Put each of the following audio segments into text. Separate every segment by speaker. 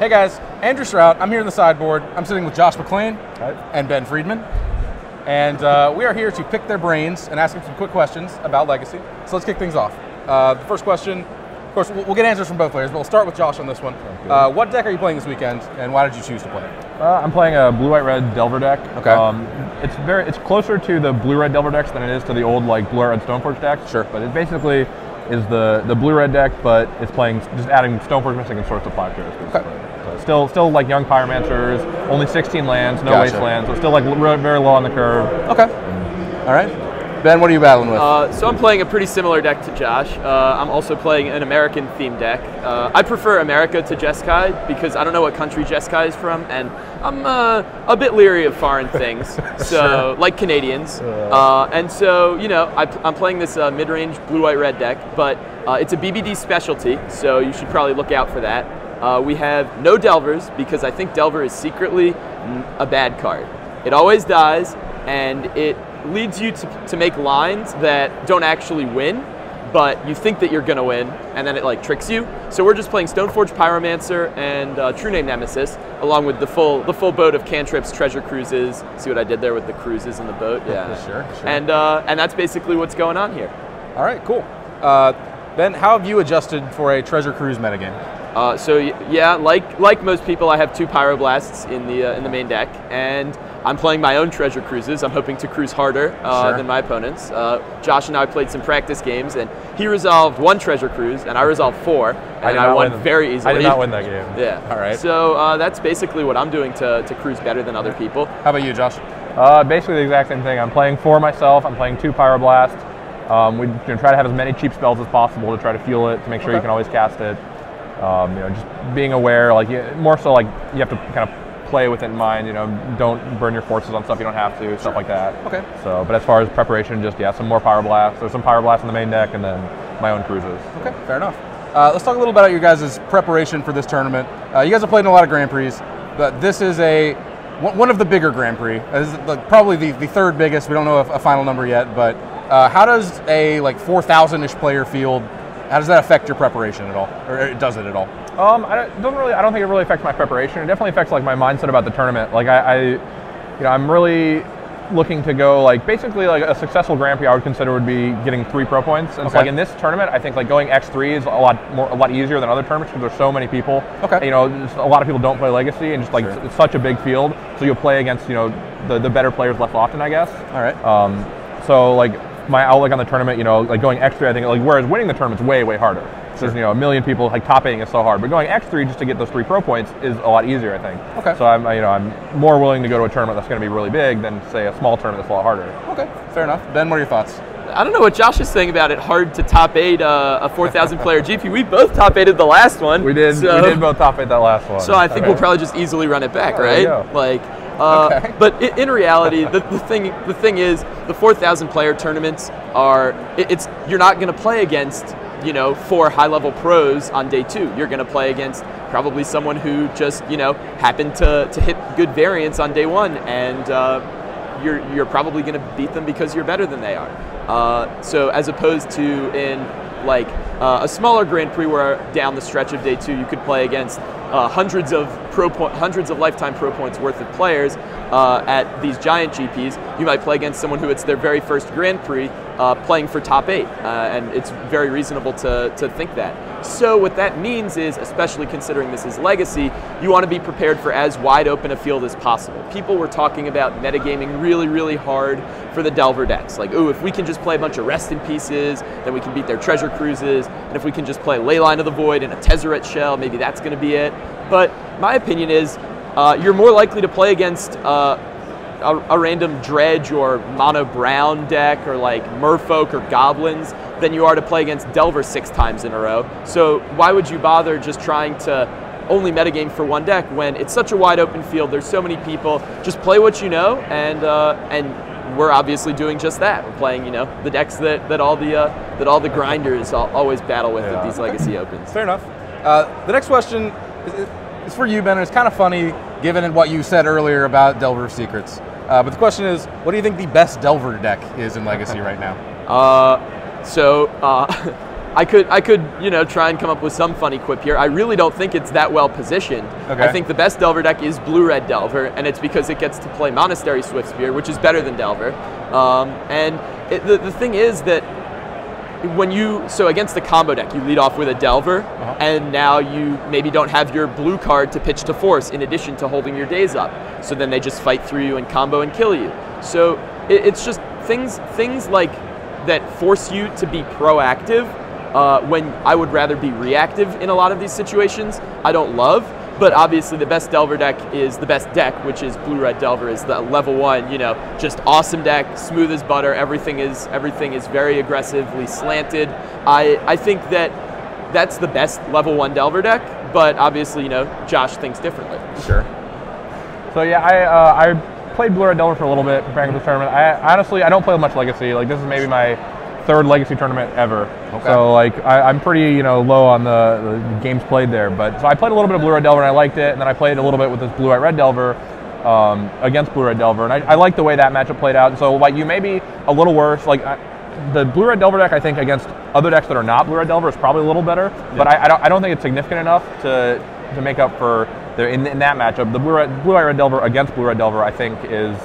Speaker 1: Hey guys, Andrew Strout. I'm here in the sideboard. I'm sitting with Josh McClain and Ben Friedman. And we are here to pick their brains and ask them some quick questions about Legacy. So let's kick things off. The first question, of course, we'll get answers from both players, but we'll start with Josh on this one. What deck are you playing this weekend, and why did you choose to play it?
Speaker 2: I'm playing a blue-white-red Delver deck.
Speaker 1: Okay.
Speaker 2: It's closer to the blue-red Delver decks than it is to the old like blue-red Stoneforge decks.
Speaker 1: Sure.
Speaker 2: But it basically is the blue-red deck, but it's playing just adding Stoneforge Mystic and Swords to Plowshares.
Speaker 1: Okay.
Speaker 2: So still like young Pyromancers, only 16 lands, no
Speaker 1: Gotcha.
Speaker 2: wastelands, so still like very low on the curve.
Speaker 1: Okay. All right. Ben, what are you battling with?
Speaker 3: So I'm playing a pretty similar deck to Josh. I'm also playing an American-themed deck. I prefer America to Jeskai because I don't know what country Jeskai is from, and I'm a bit leery of foreign things, so like Canadians. And so, you know, I'm playing this mid-range blue-white-red deck, but it's a BBD specialty, so you should probably look out for that. We have no Delvers because I think Delver is secretly a bad card. It always dies, and it leads you to make lines that don't actually win, but you think that you're going to win, and then it like tricks you. So we're just playing Stoneforge Pyromancer and True Name Nemesis, along with the full boat of cantrips, treasure cruises. See what I did there with the cruises in the boat? Yeah.
Speaker 1: Sure.
Speaker 3: And that's basically what's going on here.
Speaker 1: All right, cool. Ben, how have you adjusted for a treasure cruise metagame?
Speaker 3: So yeah, like most people, I have 2 Pyroblasts in the main deck, and I'm playing my own treasure cruises. I'm hoping to cruise harder than my opponents. Josh and I played some practice games, and he resolved 1 treasure cruise, and I resolved 4, and I won very easily.
Speaker 2: I did not win that game.
Speaker 3: Yeah.
Speaker 1: All right.
Speaker 3: So that's basically what I'm doing to cruise better than other people.
Speaker 1: How about you, Josh?
Speaker 2: Basically the exact same thing. I'm playing for myself. I'm playing 2 Pyroblasts. We try to have as many cheap spells as possible to try to fuel it, to make sure you can always cast it. Just being aware, like more so like you have to kind of play with it in mind, don't burn your forces on stuff you don't have to, stuff like that.
Speaker 1: Okay.
Speaker 2: So, but as far as preparation, just some more Pyroblasts. There's some Pyroblasts in the main deck, and then my own cruises.
Speaker 1: Okay, fair enough. Let's talk a little bit about your guys' preparation for this tournament. You guys have played in a lot of Grand Prix, but this is one of the bigger Grand Prix. This is probably the third biggest. We don't know a final number yet, but how does a like 4,000-ish player field, how does that affect your preparation at all, or does it at all?
Speaker 2: I don't think it really affects my preparation. It definitely affects like my mindset about the tournament. Like I'm really looking to go like basically like a successful Grand Prix I would consider would be getting 3 pro points. And so like in this tournament, I think like going X3 is a lot easier than other tournaments because there's so many people.
Speaker 1: Okay.
Speaker 2: Just a lot of people don't play Legacy, and just like it's such a big field, so you'll play against the better players less often, I guess.
Speaker 1: All right.
Speaker 2: So like my outlook on the tournament, like going X3, I think like whereas winning the tournament's way harder. There's a million people, like top 8 is so hard, but going X3 just to get those 3 pro points is a lot easier, I think.
Speaker 1: Okay.
Speaker 2: So I'm more willing to go to a tournament that's going to be really big than say a small tournament that's a lot harder.
Speaker 1: Okay, fair enough. Ben, what are your thoughts?
Speaker 3: I don't know what Josh is saying about it. Hard to top 8 a 4,000 player GP. We both top 8'd the last one.
Speaker 2: We did both top 8 that last one.
Speaker 3: So I think we'll probably just easily run it back, right? Like, but in reality, the thing is, the 4,000 player tournaments are you're not going to play against 4 high-level pros on day 2. You're going to play against probably someone who just happened to hit good variance on day 1, and you're probably going to beat them because you're better than they are. So as opposed to in like a smaller Grand Prix where down the stretch of day 2 you could play against hundreds of lifetime pro points worth of players at these giant GPs, you might play against someone who it's their very first Grand Prix playing for top 8, and it's very reasonable to think that. So what that means is, especially considering this is Legacy, you want to be prepared for as wide open a field as possible. People were talking about metagaming really hard for the Delver decks. Like, ooh, if we can just play a bunch of Rest in Pieces, then we can beat their treasure cruises, and if we can just play Leyline of the Void and a Tezzeret Shell, maybe that's going to be it. But my opinion is, you're more likely to play against a random Dredge or Mono Brown deck or like Merfolk or Goblins than you are to play against Delver 6 times in a row. So why would you bother just trying to only metagame for one deck when it's such a wide open field? There's so many people. Just play what you know, and we're obviously doing just that. We're playing the decks that all the grinders always battle with at these Legacy Opens.
Speaker 1: Fair enough. The next question is for you, Ben. It's kind of funny given what you said earlier about Delver Secrets. But the question is, what do you think the best Delver deck is in Legacy right now?
Speaker 3: I could, try and come up with some funny quip here. I really don't think it's that well positioned.
Speaker 1: Okay.
Speaker 3: I think the best Delver deck is Blue-Red Delver, and it's because it gets to play Monastery Swiftspear, which is better than Delver. The thing is that so against the combo deck, you lead off with a Delver, and now you maybe don't have your blue card to pitch to force in addition to holding your days up. So then they just fight through you and combo and kill you. So it's just things like that force you to be proactive when I would rather be reactive in a lot of these situations. I don't love, but obviously the best Delver deck is the best deck, which is Blue-Red Delver, is the level 1, just awesome deck, smooth as butter. Everything is very aggressively slanted. I think that's the best level 1 Delver deck, but obviously, Josh thinks differently.
Speaker 1: Sure.
Speaker 2: So yeah, I played Blue-Red Delver for a little bit preparing for this tournament. I don't play much Legacy. Like, this is maybe my 3rd Legacy tournament ever. Okay. So like I'm pretty low on the games played there. But so I played a little bit of Blue-Red Delver and I liked it, and then I played a little bit with this Blue-Red Delver against Blue-Red Delver, and I like the way that matchup played out. So like you may be a little worse. Like the Blue-Red Delver deck, I think against other decks that are not Blue-Red Delver is probably a little better. Yeah. But I don't think it's significant enough to make up for in that matchup. The Blue-Red Delver against Blue-Red Delver, I think, is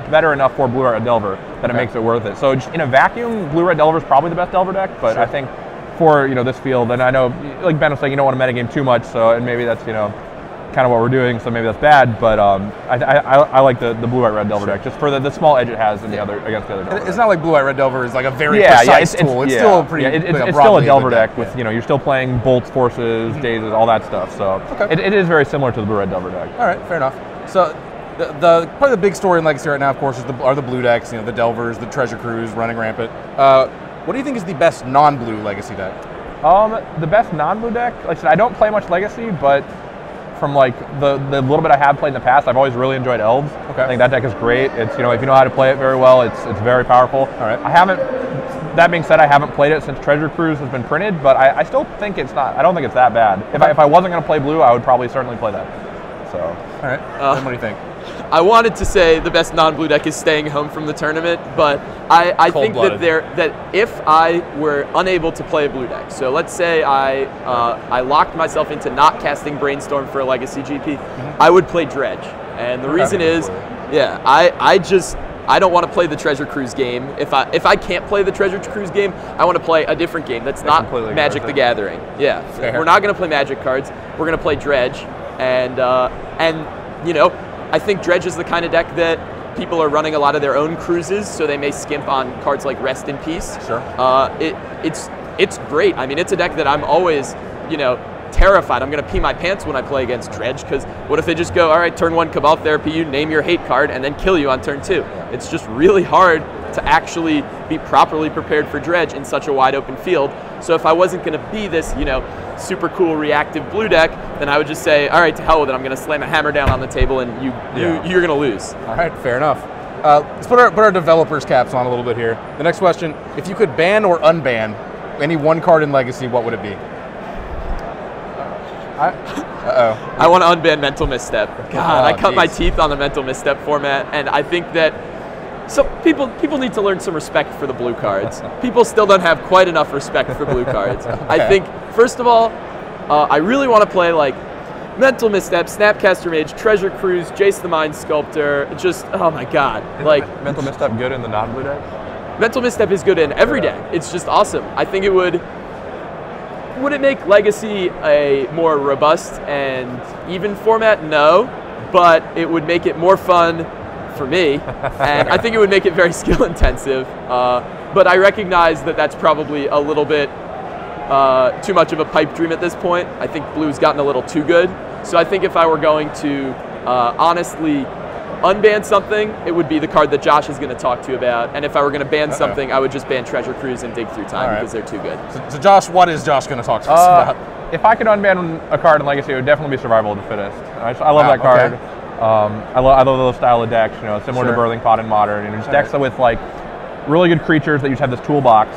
Speaker 2: better enough for Blue-Red Delver that it makes it worth it. So just in a vacuum, Blue-Red Delver is probably the best Delver deck, but sure. I think for this field, and I know, like Ben was saying, you don't want to metagame too much, so and maybe that's kind of what we're doing, so maybe that's bad, but I like the Blue-Red Delver deck just for the small edge it has in against the other Delver.
Speaker 1: It's not like Blue-Red Delver is like a very precise tool. It's still a pretty
Speaker 2: it's still a Delver deck with you're still playing bolts, forces, dazes, all that stuff. So it is very similar to the Blue-Red Delver deck.
Speaker 1: All right, fair enough. So probably the big story in Legacy right now, of course, are the blue decks. The Delvers, the Treasure Cruise running rampant. What do you think is the best non-blue Legacy deck?
Speaker 2: The best non-blue deck, like I said, I don't play much Legacy, but from like the little bit I have played in the past, I've always really enjoyed Elves. Okay. I think that deck is great. It's if you know how to play it very well, it's very powerful. All right. That being said, I haven't played it since Treasure Cruise has been printed, but I still think it's not. I don't think it's that bad. If I wasn't going to play blue, I would probably certainly play that. So. All
Speaker 1: right. What do you think?
Speaker 3: I wanted to say the best non-blue deck is staying home from the tournament, but I think that if I were unable to play a blue deck, so let's say I locked myself into not casting Brainstorm for a Legacy GP, I would play Dredge. And the reason is, I don't want to play the Treasure Cruise game. If I can't play the Treasure Cruise game, I want to play a different game that's not Magic the Gathering. Yeah, we're not going to play Magic cards. We're going to play Dredge, and I think Dredge is the kind of deck that people are running a lot of their own cruises, so they may skimp on cards like Rest in Peace.
Speaker 1: Sure.
Speaker 3: It's great. I mean, it's a deck that I'm always, terrified. I'm going to pee my pants when I play against Dredge, because what if they just go, all right, turn 1 Cabal Therapy, you name your hate card, and then kill you on turn 2? It's just really hard to actually be properly prepared for Dredge in such a wide open field. So if I wasn't going to be this, super cool reactive blue deck, then I would just say, all right, to hell with it. I'm going to slam a hammer down on the table, and you're going to lose.
Speaker 1: All right, fair enough. Let's put our developers caps on a little bit here. The next question: if you could ban or unban any one card in Legacy, what would it be?
Speaker 3: I want to unban Mental Misstep. God, I cut my teeth on the Mental Misstep format, and I think that people need to learn some respect for the blue cards. People still don't have quite enough respect for blue cards. Okay. I think, first of all, I really want to play like Mental Misstep, Snapcaster Mage, Treasure Cruise, Jace the Mind Sculptor. Just, oh my God.
Speaker 2: Isn't Mental Misstep good in the non-blue deck?
Speaker 3: Mental Misstep is good in every deck. It's just awesome. I think it would it make Legacy a more robust and even format? No, but it would make it more fun for me, and I think it would make it very skill intensive. But I recognize that that's probably a little bit too much of a pipe dream at this point. I think blue's gotten a little too good. So I think if I were going to honestly unban something, it would be the card that Josh is going to talk to you about. And if I were going to ban something, I would just ban Treasure Cruise and Dig Through Time because they're too good.
Speaker 1: So Josh, what is Josh going to talk to us about?
Speaker 2: If I could unban a card in Legacy, it would definitely be Survival of the Fittest. I love that card. Okay. I love those style of decks, similar to Birthing Pod in Modern, just decks with like really good creatures that you just have this toolbox,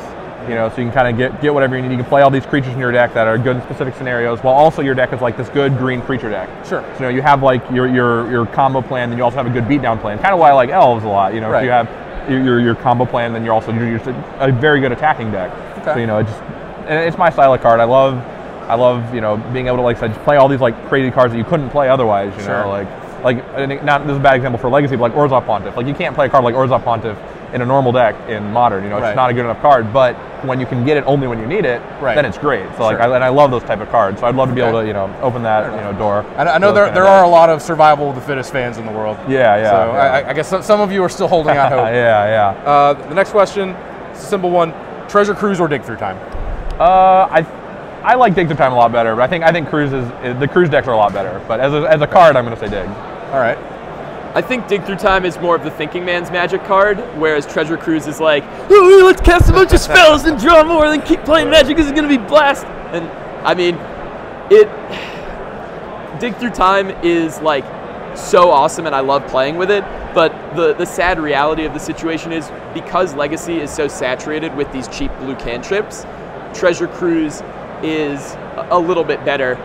Speaker 2: so you can kind of get whatever you need. You can play all these creatures in your deck that are good in specific scenarios, while also your deck is like this good green creature deck.
Speaker 1: Sure.
Speaker 2: So you have like your combo plan, then you also have a good beatdown plan. Kind of why I like Elves a lot. If you have your combo plan, then you're just a very good attacking deck.
Speaker 1: Okay.
Speaker 2: So it's my style of card. I love being able to, like I said, just play all these like crazy cards that you couldn't play otherwise. You know, not this is a bad example for Legacy, but like Orzhov Pontiff. Like you can't play a card like Orzhov Pontiff in a normal deck in Modern. You know, it's not a good enough card. But when you can get it only when you need it, then it's great. So like, and I love those type of cards. So I'd love to be able to open that door.
Speaker 1: I know there are a lot of survival of the fittest fans in the world.
Speaker 2: Yeah.
Speaker 1: So I guess some of you are still holding out hope.
Speaker 2: Yeah.
Speaker 1: The next question, it's a simple one: Treasure Cruise or Dig Through Time?
Speaker 2: I like Dig Through Time a lot better, but I think the Cruise decks are a lot better. But as a card, I'm going to say Dig.
Speaker 1: All right.
Speaker 3: I think Dig Through Time is more of the thinking man's Magic card, whereas Treasure Cruise is like, oh, let's cast a bunch of spells and draw more, and then keep playing Magic because it's going to be blast. And I mean, Dig Through Time is like so awesome, and I love playing with it. But the sad reality of the situation is, because Legacy is so saturated with these cheap blue cantrips, Treasure Cruise is a little bit better,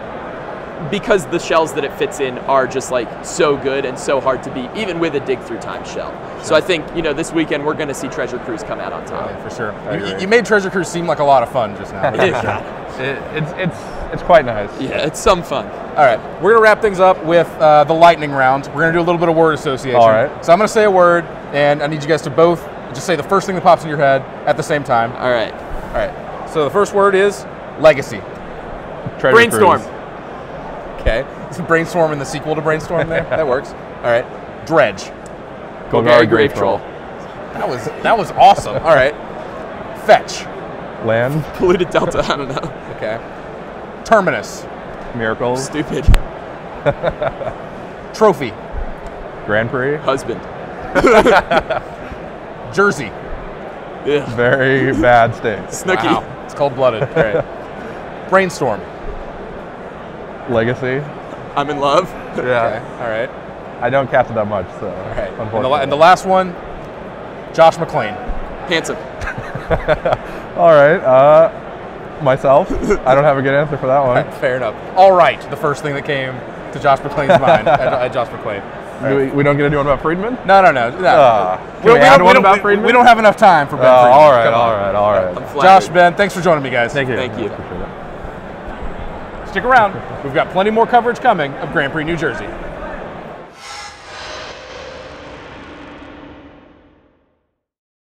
Speaker 3: because the shells that it fits in are just like so good and so hard to beat, even with a Dig Through Time shell. So I think this weekend we're going to see Treasure Cruise come out on top.
Speaker 1: Yeah, for sure. You made Treasure Cruise seem like a lot of fun just now.
Speaker 2: It's quite nice.
Speaker 3: Yeah, it's some fun.
Speaker 1: All right, we're going to wrap things up with the lightning round. We're going to do a little bit of word association.
Speaker 2: All right.
Speaker 1: So I'm going to say a word, and I need you guys to both just say the first thing that pops in your head at the same time.
Speaker 3: All right.
Speaker 1: All right. So the first word is Legacy.
Speaker 2: Treasure
Speaker 3: Brainstorm.
Speaker 2: Cruise.
Speaker 1: Okay. Is Brainstorm in the sequel to Brainstorm there? That works. All right. Dredge.
Speaker 3: Golgari Grave Troll.
Speaker 1: That was awesome. All right. Fetch.
Speaker 2: Land.
Speaker 3: Polluted Delta. I don't know.
Speaker 1: Okay. Terminus.
Speaker 2: Miracles.
Speaker 3: Stupid.
Speaker 1: Trophy.
Speaker 2: Grand Prix.
Speaker 3: Husband.
Speaker 1: Jersey.
Speaker 3: Yeah.
Speaker 2: Very bad state.
Speaker 3: Snooki.
Speaker 1: Wow. It's cold-blooded. All right. Brainstorm.
Speaker 2: Legacy.
Speaker 3: I'm in love.
Speaker 2: Yeah.
Speaker 1: Okay. All right.
Speaker 2: I don't cast it that much, so.
Speaker 1: All right.
Speaker 2: Unfortunately.
Speaker 1: And the last one, Josh McClain.
Speaker 3: Handsome.
Speaker 2: All right. Myself. I don't have a good answer for that one.
Speaker 1: Right, fair enough. All right. The first thing that came to Josh McClain's mind at Josh McClain.
Speaker 2: Right. We don't get to do one about Friedman?
Speaker 1: No.
Speaker 2: We
Speaker 1: don't have enough time for Ben Friedman.
Speaker 2: All right.
Speaker 1: Josh, Ben, thanks for joining me, guys.
Speaker 2: Thank you.
Speaker 3: Thank you.
Speaker 2: Appreciate it.
Speaker 1: Stick around. We've got plenty more coverage coming of Grand Prix New Jersey.